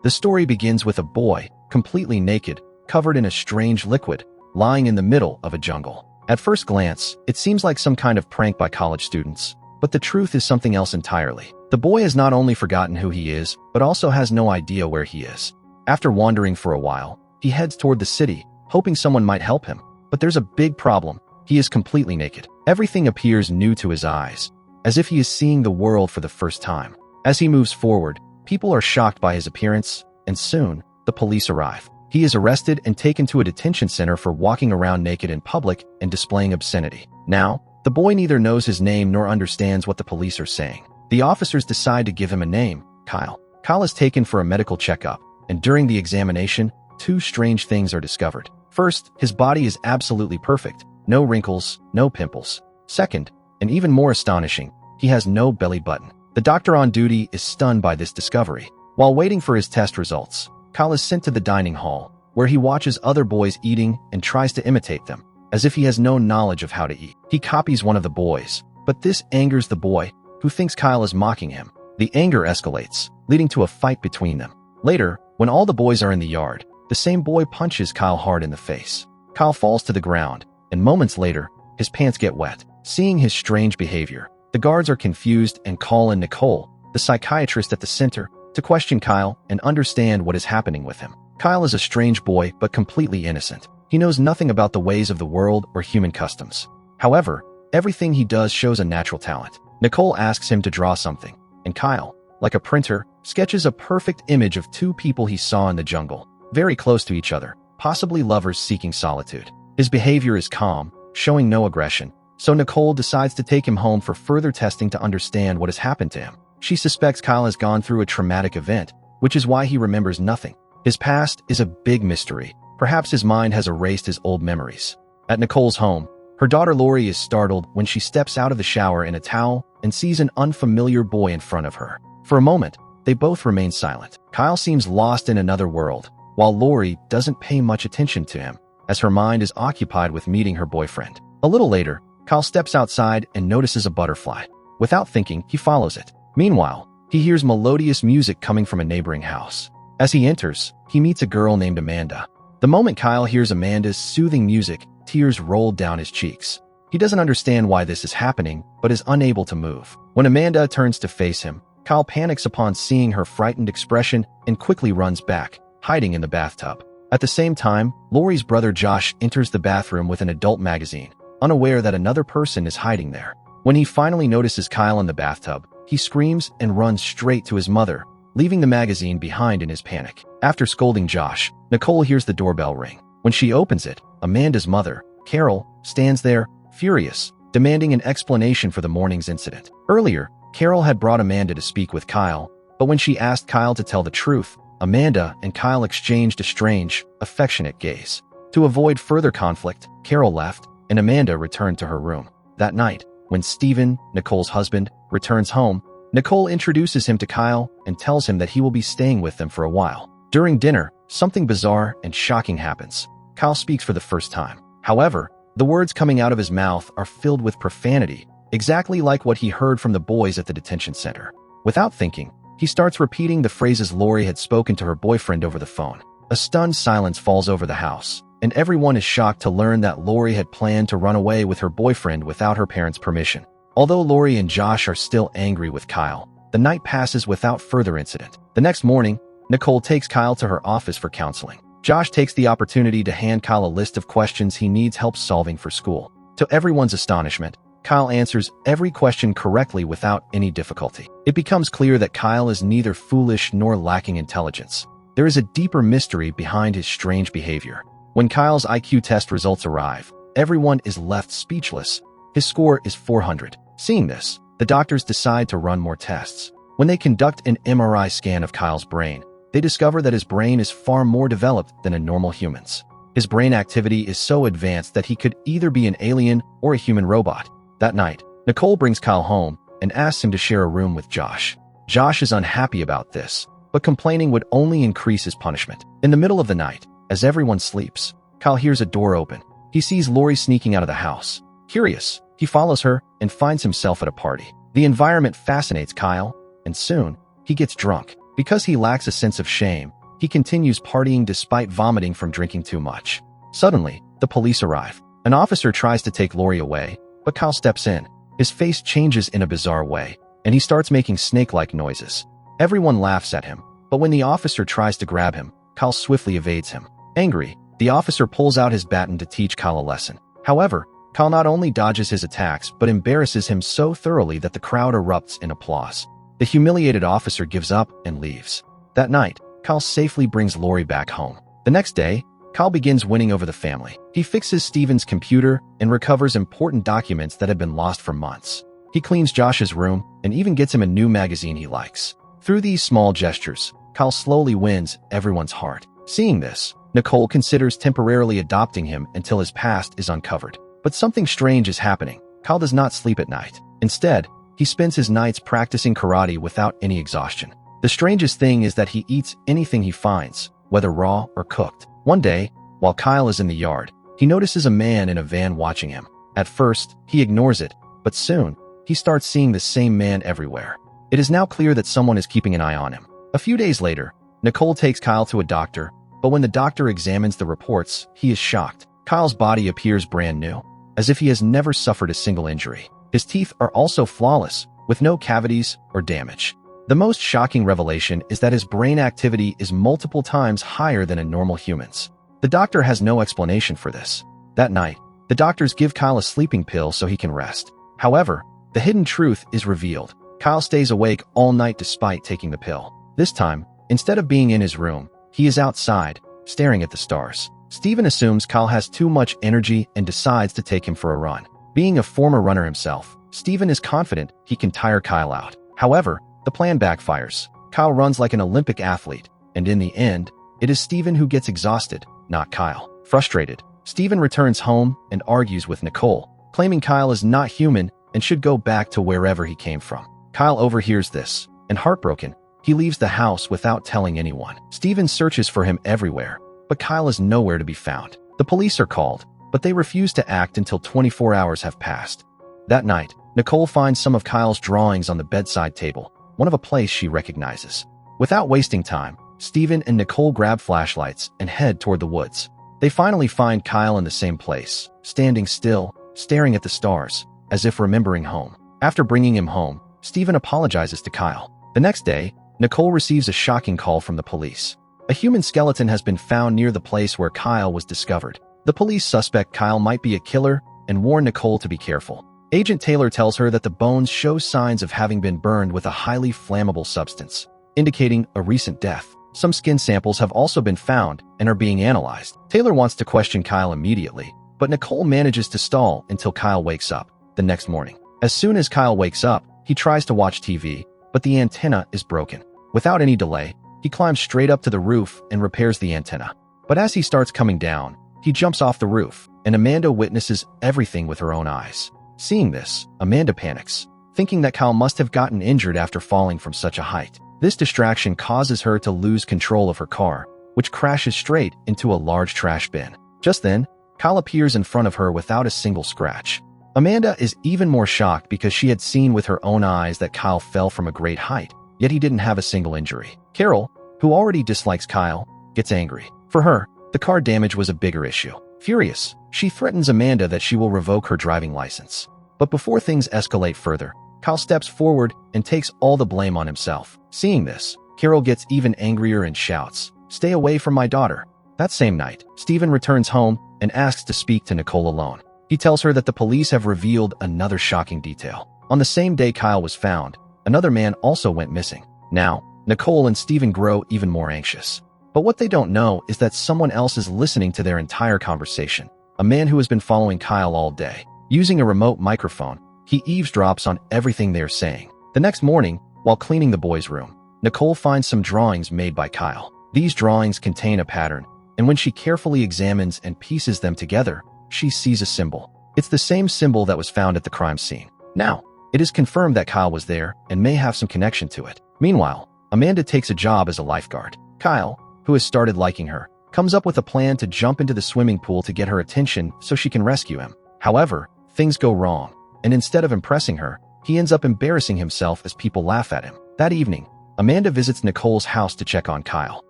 The story begins with a boy, completely naked, covered in a strange liquid, lying in the middle of a jungle. At first glance, it seems like some kind of prank by college students, but the truth is something else entirely. The boy has not only forgotten who he is, but also has no idea where he is. After wandering for a while, he heads toward the city, hoping someone might help him. But there's a big problem. He is completely naked. Everything appears new to his eyes, as if he is seeing the world for the first time. As he moves forward, people are shocked by his appearance, and soon, the police arrive. He is arrested and taken to a detention center for walking around naked in public and displaying obscenity. Now, the boy neither knows his name nor understands what the police are saying. The officers decide to give him a name, Kyle. Kyle is taken for a medical checkup, and during the examination, two strange things are discovered. First, his body is absolutely perfect. No wrinkles, no pimples. Second, and even more astonishing, he has no belly button. The doctor on duty is stunned by this discovery. While waiting for his test results, Kyle is sent to the dining hall, where he watches other boys eating and tries to imitate them, as if he has no knowledge of how to eat. He copies one of the boys, but this angers the boy, who thinks Kyle is mocking him. The anger escalates, leading to a fight between them. Later, when all the boys are in the yard, the same boy punches Kyle hard in the face. Kyle falls to the ground, and moments later, his pants get wet. Seeing his strange behavior, the guards are confused and call in Nicole, the psychiatrist at the center, to question Kyle and understand what is happening with him. Kyle is a strange boy, but completely innocent. He knows nothing about the ways of the world or human customs. However, everything he does shows a natural talent. Nicole asks him to draw something, and Kyle, like a printer, sketches a perfect image of two people he saw in the jungle, very close to each other, possibly lovers seeking solitude. His behavior is calm, showing no aggression, so Nicole decides to take him home for further testing to understand what has happened to him. She suspects Kyle has gone through a traumatic event, which is why he remembers nothing. His past is a big mystery. Perhaps his mind has erased his old memories. At Nicole's home, her daughter Lori is startled when she steps out of the shower in a towel and sees an unfamiliar boy in front of her. For a moment, they both remain silent. Kyle seems lost in another world, while Lori doesn't pay much attention to him, as her mind is occupied with meeting her boyfriend. A little later, Kyle steps outside and notices a butterfly. Without thinking, he follows it. Meanwhile, he hears melodious music coming from a neighboring house. As he enters, he meets a girl named Amanda. The moment Kyle hears Amanda's soothing music, tears roll down his cheeks. He doesn't understand why this is happening, but is unable to move. When Amanda turns to face him, Kyle panics upon seeing her frightened expression and quickly runs back, hiding in the bathtub. At the same time, Lori's brother Josh enters the bathroom with an adult magazine, unaware that another person is hiding there. When he finally notices Kyle in the bathtub, he screams and runs straight to his mother, leaving the magazine behind in his panic. After scolding Josh, Nicole hears the doorbell ring. When she opens it, Amanda's mother, Carol, stands there, furious, demanding an explanation for the morning's incident. Earlier, Carol had brought Amanda to speak with Kyle, but when she asked Kyle to tell the truth, Amanda and Kyle exchanged a strange, affectionate gaze. To avoid further conflict, Carol left, and Amanda returned to her room. That night, when Steven, Nicole's husband, returns home, Nicole introduces him to Kyle and tells him that he will be staying with them for a while. During dinner, something bizarre and shocking happens. Kyle speaks for the first time. However, the words coming out of his mouth are filled with profanity, exactly like what he heard from the boys at the detention center. Without thinking, he starts repeating the phrases Lori had spoken to her boyfriend over the phone. A stunned silence falls over the house, and everyone is shocked to learn that Lori had planned to run away with her boyfriend without her parents' permission. Although Lori and Josh are still angry with Kyle, the night passes without further incident. The next morning, Nicole takes Kyle to her office for counseling. Josh takes the opportunity to hand Kyle a list of questions he needs help solving for school. To everyone's astonishment, Kyle answers every question correctly without any difficulty. It becomes clear that Kyle is neither foolish nor lacking intelligence. There is a deeper mystery behind his strange behavior. When Kyle's IQ test results arrive, everyone is left speechless. His score is 400. Seeing this, the doctors decide to run more tests. When they conduct an MRI scan of Kyle's brain, they discover that his brain is far more developed than a normal human's. His brain activity is so advanced that he could either be an alien or a human robot. That night, Nicole brings Kyle home and asks him to share a room with Josh. Josh is unhappy about this, but complaining would only increase his punishment. In the middle of the night, as everyone sleeps, Kyle hears a door open. He sees Lori sneaking out of the house. Curious, he follows her and finds himself at a party. The environment fascinates Kyle, and soon, he gets drunk. Because he lacks a sense of shame, he continues partying despite vomiting from drinking too much. Suddenly, the police arrive. An officer tries to take Lori away, but Kyle steps in. His face changes in a bizarre way, and he starts making snake-like noises. Everyone laughs at him, but when the officer tries to grab him, Kyle swiftly evades him. Angry, the officer pulls out his baton to teach Kyle a lesson. However, Kyle not only dodges his attacks but embarrasses him so thoroughly that the crowd erupts in applause. The humiliated officer gives up and leaves. That night, Kyle safely brings Lori back home. The next day, Kyle begins winning over the family. He fixes Steven's computer and recovers important documents that had been lost for months. He cleans Josh's room and even gets him a new magazine he likes. Through these small gestures, Kyle slowly wins everyone's heart. Seeing this, Nicole considers temporarily adopting him until his past is uncovered. But something strange is happening. Kyle does not sleep at night. Instead, he spends his nights practicing karate without any exhaustion. The strangest thing is that he eats anything he finds, whether raw or cooked. One day, while Kyle is in the yard, he notices a man in a van watching him. At first, he ignores it, but soon, he starts seeing the same man everywhere. It is now clear that someone is keeping an eye on him. A few days later, Nicole takes Kyle to a doctor, but when the doctor examines the reports, he is shocked. Kyle's body appears brand new, as if he has never suffered a single injury. His teeth are also flawless, with no cavities or damage. The most shocking revelation is that his brain activity is multiple times higher than in normal humans. The doctor has no explanation for this. That night, the doctors give Kyle a sleeping pill so he can rest. However, the hidden truth is revealed. Kyle stays awake all night despite taking the pill. This time, instead of being in his room, he is outside, staring at the stars. Steven assumes Kyle has too much energy and decides to take him for a run. Being a former runner himself, Steven is confident he can tire Kyle out. However, the plan backfires. Kyle runs like an Olympic athlete, and in the end, it is Steven who gets exhausted, not Kyle. Frustrated, Steven returns home and argues with Nicole, claiming Kyle is not human and should go back to wherever he came from. Kyle overhears this, and heartbroken, he leaves the house without telling anyone. Steven searches for him everywhere, but Kyle is nowhere to be found. The police are called, but they refuse to act until 24 hours have passed. That night, Nicole finds some of Kyle's drawings on the bedside table, one of a place she recognizes. Without wasting time, Steven and Nicole grab flashlights and head toward the woods. They finally find Kyle in the same place, standing still, staring at the stars, as if remembering home. After bringing him home, Steven apologizes to Kyle. The next day, Nicole receives a shocking call from the police. A human skeleton has been found near the place where Kyle was discovered. The police suspect Kyle might be a killer and warn Nicole to be careful. Agent Taylor tells her that the bones show signs of having been burned with a highly flammable substance, indicating a recent death. Some skin samples have also been found and are being analyzed. Taylor wants to question Kyle immediately, but Nicole manages to stall until Kyle wakes up the next morning. As soon as Kyle wakes up, he tries to watch TV, but the antenna is broken. Without any delay, he climbs straight up to the roof and repairs the antenna. But as he starts coming down, he jumps off the roof, and Amanda witnesses everything with her own eyes. Seeing this, Amanda panics, thinking that Kyle must have gotten injured after falling from such a height. This distraction causes her to lose control of her car, which crashes straight into a large trash bin. Just then, Kyle appears in front of her without a single scratch. Amanda is even more shocked because she had seen with her own eyes that Kyle fell from a great height, yet he didn't have a single injury. Carol, who already dislikes Kyle, gets angry. For her, the car damage was a bigger issue. Furious, she threatens Amanda that she will revoke her driving license. But before things escalate further, Kyle steps forward and takes all the blame on himself. Seeing this, Carol gets even angrier and shouts, "Stay away from my daughter." That same night, Steven returns home and asks to speak to Nicole alone. He tells her that the police have revealed another shocking detail. On the same day Kyle was found, another man also went missing. Now, Nicole and Steven grow even more anxious. But what they don't know is that someone else is listening to their entire conversation. A man who has been following Kyle all day. Using a remote microphone, he eavesdrops on everything they're saying. The next morning, while cleaning the boys' room, Nicole finds some drawings made by Kyle. These drawings contain a pattern, and when she carefully examines and pieces them together, she sees a symbol. It's the same symbol that was found at the crime scene. Now, it is confirmed that Kyle was there and may have some connection to it. Meanwhile, Amanda takes a job as a lifeguard. Kyle, who has started liking her, comes up with a plan to jump into the swimming pool to get her attention so she can rescue him. However, things go wrong, and instead of impressing her, he ends up embarrassing himself as people laugh at him. That evening, Amanda visits Nicole's house to check on Kyle.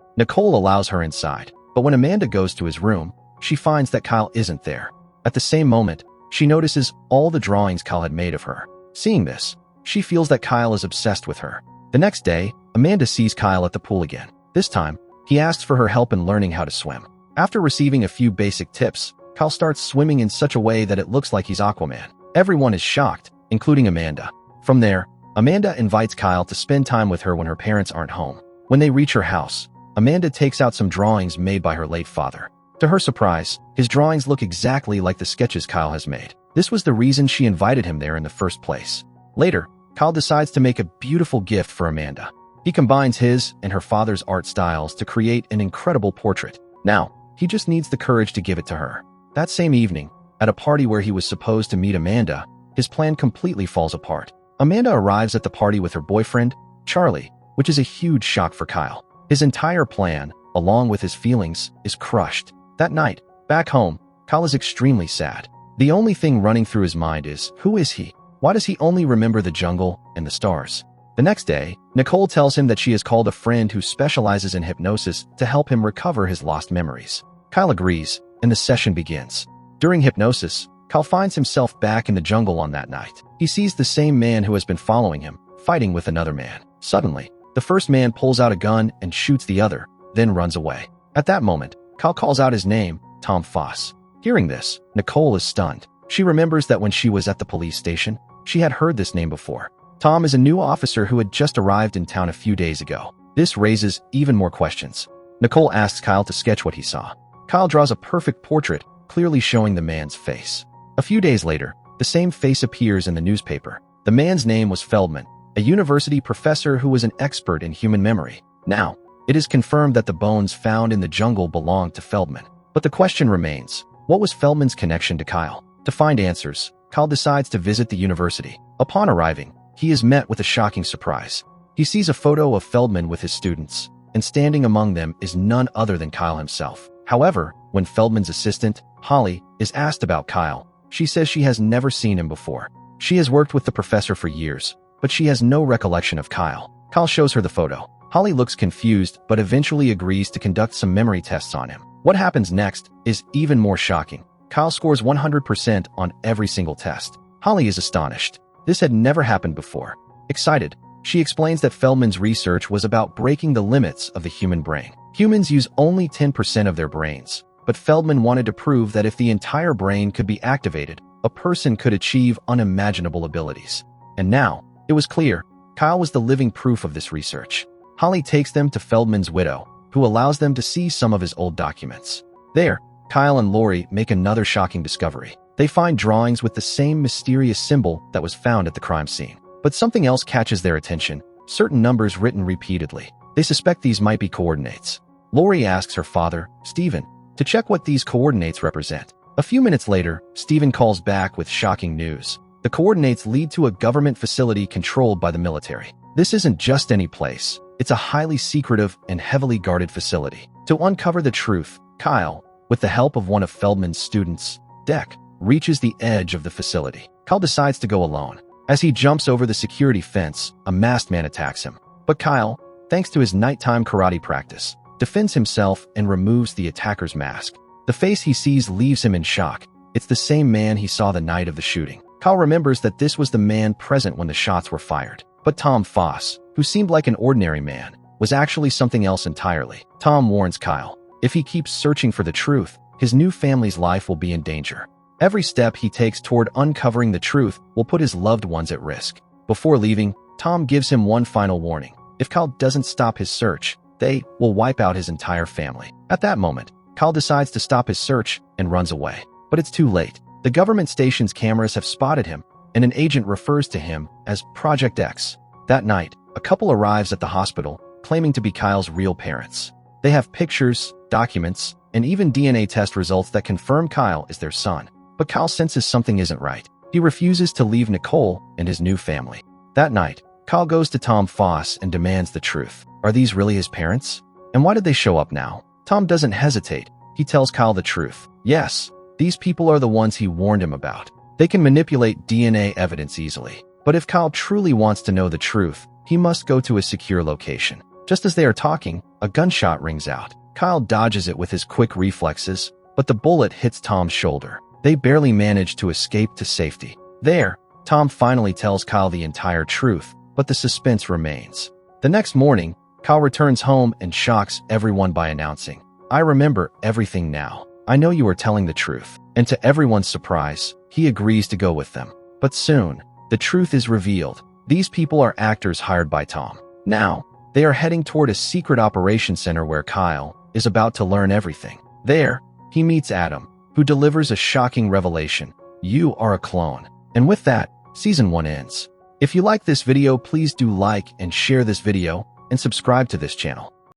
Nicole allows her inside, but when Amanda goes to his room, she finds that Kyle isn't there. At the same moment, she notices all the drawings Kyle had made of her. Seeing this, she feels that Kyle is obsessed with her. The next day, Amanda sees Kyle at the pool again. This time, he asks for her help in learning how to swim. After receiving a few basic tips, Kyle starts swimming in such a way that it looks like he's Aquaman. Everyone is shocked, including Amanda. From there, Amanda invites Kyle to spend time with her when her parents aren't home. When they reach her house, Amanda takes out some drawings made by her late father. To her surprise, his drawings look exactly like the sketches Kyle has made. This was the reason she invited him there in the first place. Later, Kyle decides to make a beautiful gift for Amanda. He combines his and her father's art styles to create an incredible portrait. Now, he just needs the courage to give it to her. That same evening, at a party where he was supposed to meet Amanda, his plan completely falls apart. Amanda arrives at the party with her boyfriend, Charlie, which is a huge shock for Kyle. His entire plan, along with his feelings, is crushed. That night, back home, Kyle is extremely sad. The only thing running through his mind is, who is he? Why does he only remember the jungle and the stars? The next day, Nicole tells him that she has called a friend who specializes in hypnosis to help him recover his lost memories. Kyle agrees, and the session begins. During hypnosis, Kyle finds himself back in the jungle on that night. He sees the same man who has been following him, fighting with another man. Suddenly, the first man pulls out a gun and shoots the other, then runs away. At that moment, Kyle calls out his name, Tom Foss. Hearing this, Nicole is stunned. She remembers that when she was at the police station, she had heard this name before. Tom is a new officer who had just arrived in town a few days ago. This raises even more questions. Nicole asks Kyle to sketch what he saw. Kyle draws a perfect portrait, clearly showing the man's face. A few days later, the same face appears in the newspaper. The man's name was Feldman, a university professor who was an expert in human memory. Now, it is confirmed that the bones found in the jungle belonged to Feldman. But the question remains, what was Feldman's connection to Kyle? To find answers, Kyle decides to visit the university. Upon arriving, he is met with a shocking surprise. He sees a photo of Feldman with his students, and standing among them is none other than Kyle himself. However, when Feldman's assistant, Holly, is asked about Kyle, she says she has never seen him before. She has worked with the professor for years, but she has no recollection of Kyle. Kyle shows her the photo. Holly looks confused but eventually agrees to conduct some memory tests on him. What happens next is even more shocking. Kyle scores 100% on every single test. Holly is astonished. This had never happened before. Excited, she explains that Feldman's research was about breaking the limits of the human brain. Humans use only 10% of their brains, but Feldman wanted to prove that if the entire brain could be activated, a person could achieve unimaginable abilities. And now, it was clear, Kyle was the living proof of this research. Holly takes them to Feldman's widow, who allows them to see some of his old documents. There, Kyle and Lori make another shocking discovery. They find drawings with the same mysterious symbol that was found at the crime scene. But something else catches their attention, certain numbers written repeatedly. They suspect these might be coordinates. Lori asks her father, Stephen, to check what these coordinates represent. A few minutes later, Stephen calls back with shocking news. The coordinates lead to a government facility controlled by the military. This isn't just any place. It's a highly secretive and heavily guarded facility. To uncover the truth, Kyle, with the help of one of Feldman's students, Deck, reaches the edge of the facility. Kyle decides to go alone. As he jumps over the security fence, a masked man attacks him. But Kyle, thanks to his nighttime karate practice, defends himself and removes the attacker's mask. The face he sees leaves him in shock. It's the same man he saw the night of the shooting. Kyle remembers that this was the man present when the shots were fired. But Tom Foss, who seemed like an ordinary man, was actually something else entirely. Tom warns Kyle, if he keeps searching for the truth, his new family's life will be in danger. Every step he takes toward uncovering the truth will put his loved ones at risk. Before leaving, Tom gives him one final warning. If Kyle doesn't stop his search, they will wipe out his entire family. At that moment, Kyle decides to stop his search and runs away. But it's too late. The government station's cameras have spotted him, and an agent refers to him as Project X. That night, a couple arrives at the hospital, claiming to be Kyle's real parents. They have pictures, documents, and even DNA test results that confirm Kyle is their son. But Kyle senses something isn't right. He refuses to leave Nicole and his new family. That night, Kyle goes to Tom Foss and demands the truth. Are these really his parents? And why did they show up now? Tom doesn't hesitate. He tells Kyle the truth. Yes, these people are the ones he warned him about. They can manipulate DNA evidence easily. But if Kyle truly wants to know the truth, He must go to a secure location. Just as they are talking, a gunshot rings out. Kyle dodges it with his quick reflexes, but the bullet hits Tom's shoulder. They barely manage to escape to safety. There, Tom finally tells Kyle the entire truth, but the suspense remains. The next morning, Kyle returns home and shocks everyone by announcing, "I remember everything now. I know you are telling the truth." And to everyone's surprise, he agrees to go with them. But soon, the truth is revealed. These people are actors hired by Tom. Now, they are heading toward a secret operations center where Kyle is about to learn everything. There, he meets Adam, who delivers a shocking revelation. You are a clone. And with that, Season 1 ends. If you like this video, please do like and share this video and subscribe to this channel.